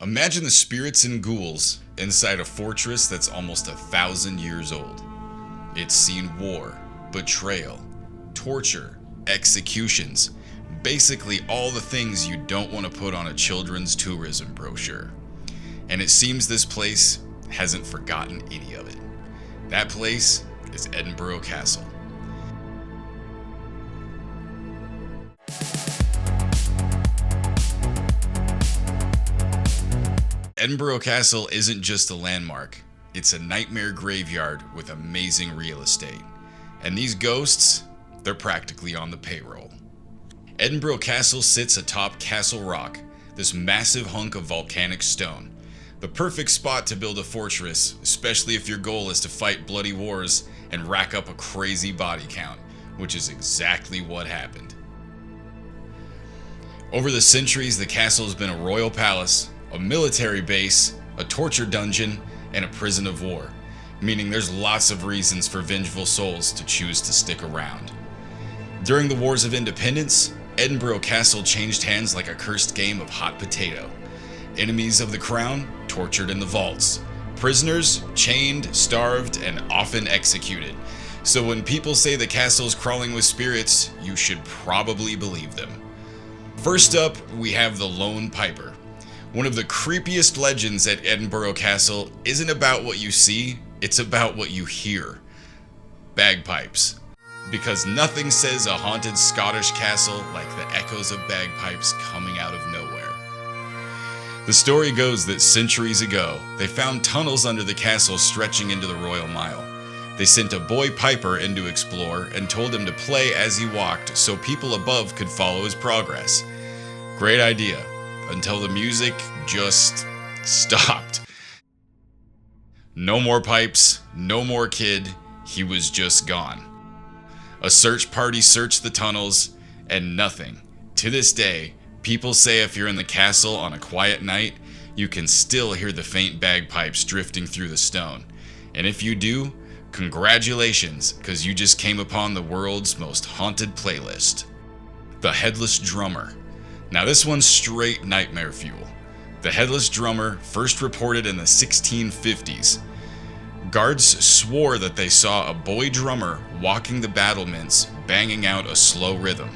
Imagine the spirits and ghouls inside a fortress that's almost 1,000 years old. It's seen war, betrayal, torture, executions, basically all the things you don't want to put on a children's tourism brochure. And it seems this place hasn't forgotten any of it. That place is Edinburgh Castle. Edinburgh Castle isn't just a landmark, it's a nightmare graveyard with amazing real estate. And these ghosts, they're practically on the payroll. Edinburgh Castle sits atop Castle Rock, this massive hunk of volcanic stone. The perfect spot to build a fortress, especially if your goal is to fight bloody wars and rack up a crazy body count, which is exactly what happened. Over the centuries, the castle has been a royal palace, a military base, a torture dungeon, and a prison of war, meaning there's lots of reasons for vengeful souls to choose to stick around. During the Wars of Independence, Edinburgh Castle changed hands like a cursed game of hot potato. Enemies of the crown tortured in the vaults, prisoners chained, starved, and often executed. So when people say the castle's crawling with spirits, you should probably believe them. First up, we have the Lone Piper. One of the creepiest legends at Edinburgh Castle isn't about what you see, it's about what you hear. Bagpipes. Because nothing says a haunted Scottish castle like the echoes of bagpipes coming out of nowhere. The story goes that centuries ago, they found tunnels under the castle stretching into the Royal Mile. They sent a boy piper in to explore and told him to play as he walked so people above could follow his progress. Great idea. Until the music just stopped. No more pipes, no more kid, he was just gone. A search party searched the tunnels, and nothing. To this day, people say if you're in the castle on a quiet night, you can still hear the faint bagpipes drifting through the stone. And if you do, congratulations, because you just came upon the world's most haunted playlist. The Headless Drummer. Now this one's straight nightmare fuel. The Headless Drummer, first reported in the 1650s. Guards swore that they saw a boy drummer walking the battlements, banging out a slow rhythm.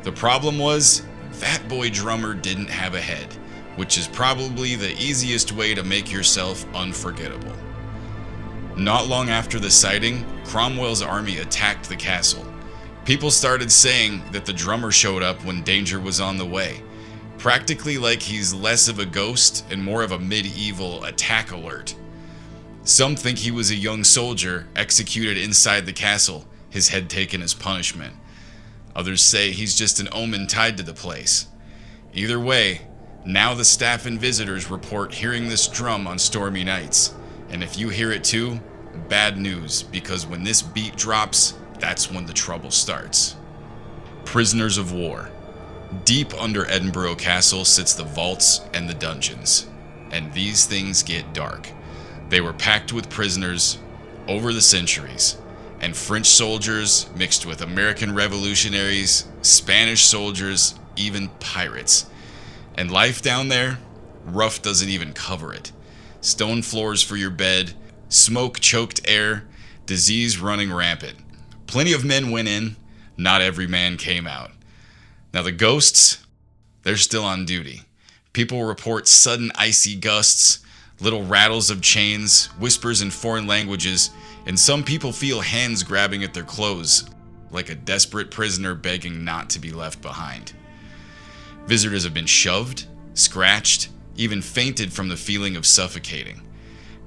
The problem was, that boy drummer didn't have a head, which is probably the easiest way to make yourself unforgettable. Not long after the sighting, Cromwell's army attacked the castle. People started saying that the drummer showed up when danger was on the way, practically like he's less of a ghost and more of a medieval attack alert. Some think he was a young soldier executed inside the castle, his head taken as punishment. Others say he's just an omen tied to the place. Either way, now the staff and visitors report hearing this drum on stormy nights. And if you hear it too, bad news, because when this beat drops, that's when the trouble starts. Prisoners of war. Deep under Edinburgh Castle sits the vaults and the dungeons. And these things get dark. They were packed with prisoners over the centuries. And French soldiers mixed with American revolutionaries, Spanish soldiers, even pirates. And life down there, rough doesn't even cover it. Stone floors for your bed, smoke-choked air, disease running rampant. Plenty of men went in, not every man came out. Now the ghosts, they're still on duty. People report sudden icy gusts, little rattles of chains, whispers in foreign languages, and some people feel hands grabbing at their clothes, like a desperate prisoner begging not to be left behind. Visitors have been shoved, scratched, even fainted from the feeling of suffocating.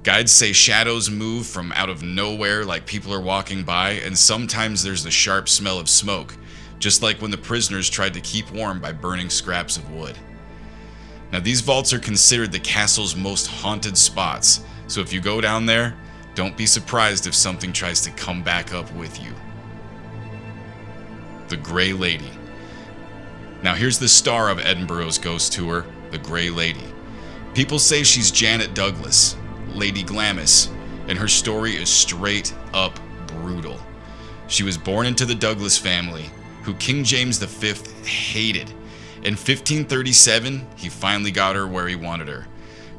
Guides say shadows move from out of nowhere like people are walking by, and sometimes there's the sharp smell of smoke, just like when the prisoners tried to keep warm by burning scraps of wood. Now these vaults are considered the castle's most haunted spots, so if you go down there, don't be surprised if something tries to come back up with you. The Grey Lady. Now here's the star of Edinburgh's ghost tour, the Grey Lady. People say she's Janet Douglas, Lady Glamis, and her story is straight up brutal. She was born into the Douglas family, who King James V hated. In 1537, he finally got her where he wanted her.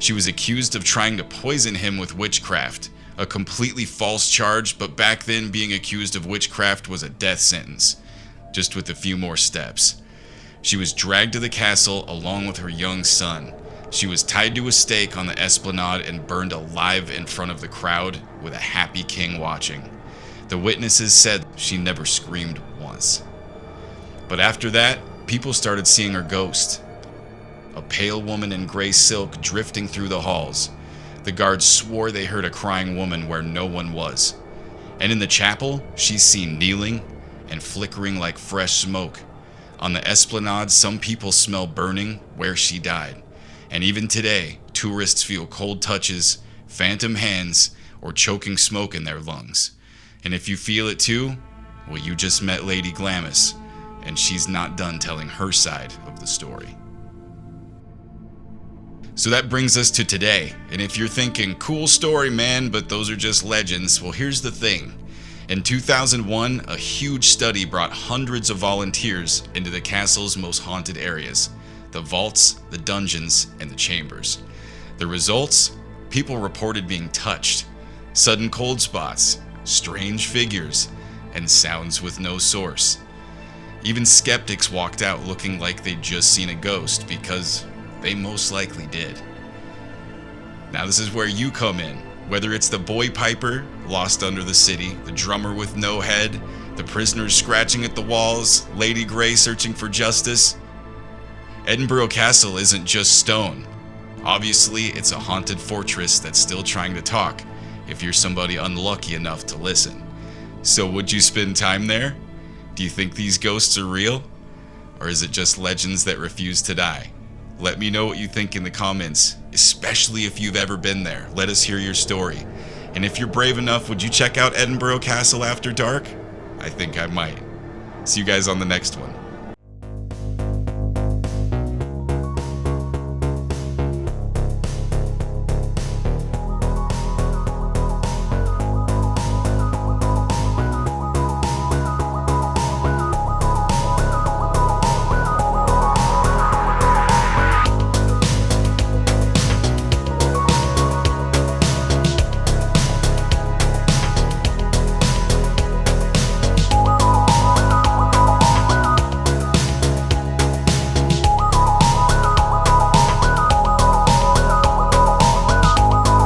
She was accused of trying to poison him with witchcraft, a completely false charge, but back then being accused of witchcraft was a death sentence, just with a few more steps. She was dragged to the castle along with her young son. She was tied to a stake on the esplanade and burned alive in front of the crowd with a happy king watching. The witnesses said she never screamed once. But after that, people started seeing her ghost. A pale woman in gray silk drifting through the halls. The guards swore they heard a crying woman where no one was. And in the chapel, she's seen kneeling and flickering like fresh smoke. On the esplanade, some people smell burning where she died. And even today, tourists feel cold touches, phantom hands, or choking smoke in their lungs. And if you feel it too, well, you just met Lady Glamis, and she's not done telling her side of the story. So that brings us to today, and if you're thinking, cool story, man, but those are just legends, well, here's the thing. In 2001, a huge study brought hundreds of volunteers into the castle's most haunted areas, the vaults, the dungeons, and the chambers. The results? People reported being touched, sudden cold spots, strange figures, and sounds with no source. Even skeptics walked out looking like they'd just seen a ghost, because they most likely did. Now this is where you come in. Whether it's the boy piper lost under the city, the drummer with no head, the prisoners scratching at the walls, Lady Grey searching for justice. Edinburgh Castle isn't just stone. Obviously, it's a haunted fortress that's still trying to talk, if you're somebody unlucky enough to listen. So would you spend time there? Do you think these ghosts are real? Or is it just legends that refuse to die? Let me know what you think in the comments, especially if you've ever been there. Let us hear your story. And if you're brave enough, would you check out Edinburgh Castle after dark? I think I might. See you guys on the next one.